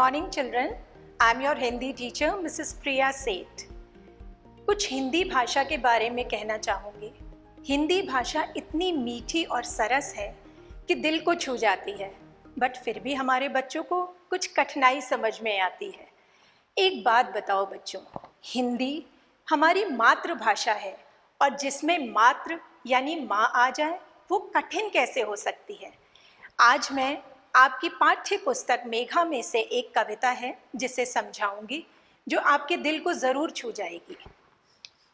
morning children. I am your Hindi teacher Mrs. Priya Seth. कुछ हिंदी भाषा के बारे में कहना चाहूँगी। हिंदी भाषा इतनी मीठी और सरस है कि दिल को छू जाती है, बट फिर भी हमारे बच्चों को कुछ कठिनाई समझ में आती है। एक बात बताओ बच्चों, हिंदी हमारी मातृभाषा है और जिसमें मातृ यानी माँ आ जाए वो कठिन कैसे हो सकती है। आज मैं आपकी पाठ्य पुस्तक मेघा में से एक कविता है जिसे समझाऊंगी, जो आपके दिल को ज़रूर छू जाएगी।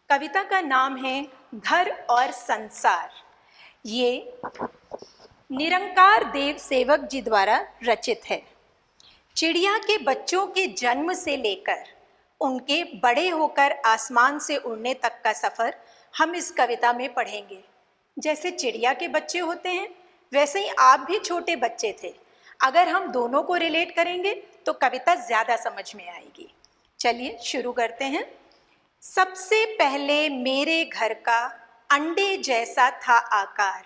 कविता का नाम है घर और संसार। ये निरंकार देव सेवक जी द्वारा रचित है। चिड़िया के बच्चों के जन्म से लेकर उनके बड़े होकर आसमान से उड़ने तक का सफ़र हम इस कविता में पढ़ेंगे। जैसे चिड़िया के बच्चे होते हैं, वैसे ही आप भी छोटे बच्चे थे। अगर हम दोनों को रिलेट करेंगे तो कविता ज़्यादा समझ में आएगी। चलिए शुरू करते हैं। सबसे पहले मेरे घर का अंडे जैसा था आकार।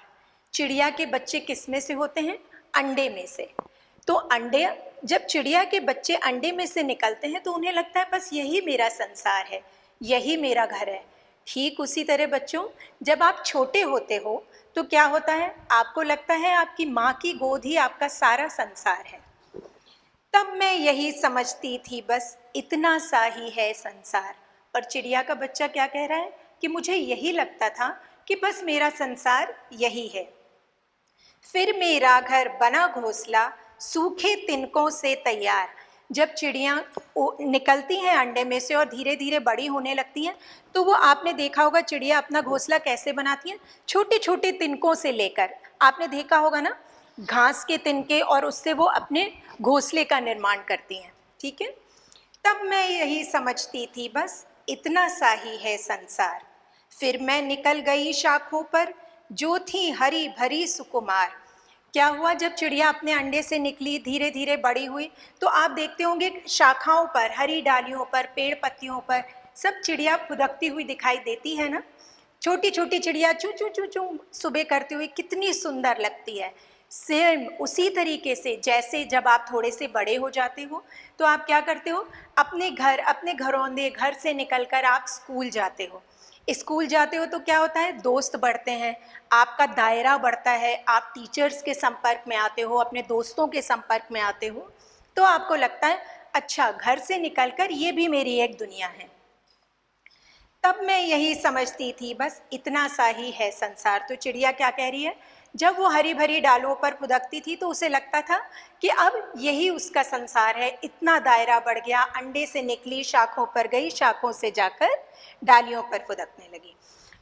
चिड़िया के बच्चे किस में से होते हैं? अंडे में से। तो अंडे, जब चिड़िया के बच्चे अंडे में से निकलते हैं तो उन्हें लगता है बस यही मेरा संसार है, यही मेरा घर है। ठीक उसी तरह बच्चों, जब आप छोटे होते हो तो क्या होता है? आपको लगता है आपकी माँ की गोद ही आपका सारा संसार है। तब मैं यही समझती थी बस इतना सा ही है संसार। और चिड़िया का बच्चा क्या कह रहा है कि मुझे यही लगता था कि बस मेरा संसार यही है। फिर मेरा घर बना घोंसला सूखे तिनकों से तैयार। जब चिड़ियाँ निकलती हैं अंडे में से और धीरे धीरे बड़ी होने लगती हैं, तो वो आपने देखा होगा चिड़िया अपना घोंसला कैसे बनाती हैं, छोटे छोटे तिनकों से लेकर। आपने देखा होगा ना, घास के तिनके, और उससे वो अपने घोंसले का निर्माण करती हैं। ठीक है। तब मैं यही समझती थी बस इतना सा ही है संसार। फिर मैं निकल गई शाखों पर जो थी हरी भरी सुकुमार। क्या हुआ? जब चिड़िया अपने अंडे से निकली, धीरे धीरे बड़ी हुई, तो आप देखते होंगे शाखाओं पर, हरी डालियों पर, पेड़ पत्तियों पर सब चिड़िया फुदकती हुई दिखाई देती है ना। छोटी छोटी चिड़िया चू चू चू चू सुबह करती हुई कितनी सुंदर लगती है। सेम उसी तरीके से जैसे जब आप थोड़े से बड़े हो जाते हो तो आप क्या करते हो, अपने घरौंदे घर से निकलकर आप स्कूल जाते हो। स्कूल जाते हो तो क्या होता है, दोस्त बढ़ते हैं, आपका दायरा बढ़ता है, आप टीचर्स के संपर्क में आते हो, अपने दोस्तों के संपर्क में आते हो, तो आपको लगता है अच्छा, घर से निकलकर ये भी मेरी एक दुनिया है। तब मैं यही समझती थी बस इतना सा ही है संसार। तो चिड़िया क्या कह रही है, जब वो हरी भरी डालों पर फुदकती थी तो उसे लगता था कि अब यही उसका संसार है। इतना दायरा बढ़ गया, अंडे से निकली, शाखों पर गई, शाखों से जाकर डालियों पर फुदकने लगी।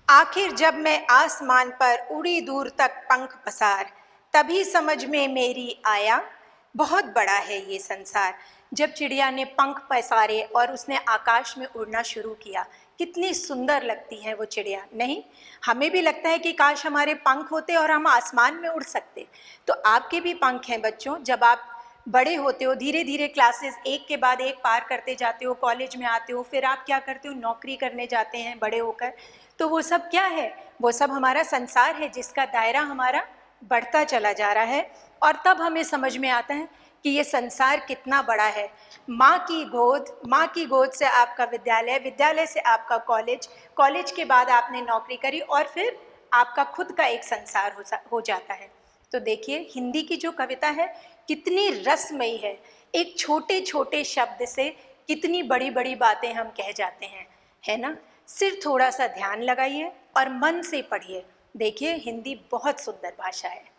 आखिर जब मैं आसमान पर उड़ी दूर तक पंख पसार, तभी समझ में मेरी आया बहुत बड़ा है ये संसार। जब चिड़िया ने पंख पसारे और उसने आकाश में उड़ना शुरू किया, कितनी सुंदर लगती है वो चिड़िया, नहीं? हमें भी लगता है कि काश हमारे पंख होते और हम आसमान में उड़ सकते। तो आपके भी पंख हैं बच्चों। जब आप बड़े होते हो, धीरे धीरे क्लासेस एक के बाद एक पार करते जाते हो, कॉलेज में आते हो, फिर आप क्या करते हो, नौकरी करने जाते हैं बड़े होकर। तो वो सब क्या है? वो सब हमारा संसार है जिसका दायरा हमारा बढ़ता चला जा रहा है। और तब हमें समझ में आता है कि ये संसार कितना बड़ा है। माँ की गोद से आपका विद्यालय, विद्यालय से आपका कॉलेज, कॉलेज के बाद आपने नौकरी करी और फिर आपका खुद का एक संसार हो जाता है। तो देखिए हिंदी की जो कविता है कितनी रसमयी है। एक छोटे छोटे शब्द से कितनी बड़ी बड़ी बातें हम कह जाते हैं, है ना? सिर्फ थोड़ा सा ध्यान लगाइए और मन से पढ़िए। देखिए हिंदी बहुत सुंदर भाषा है।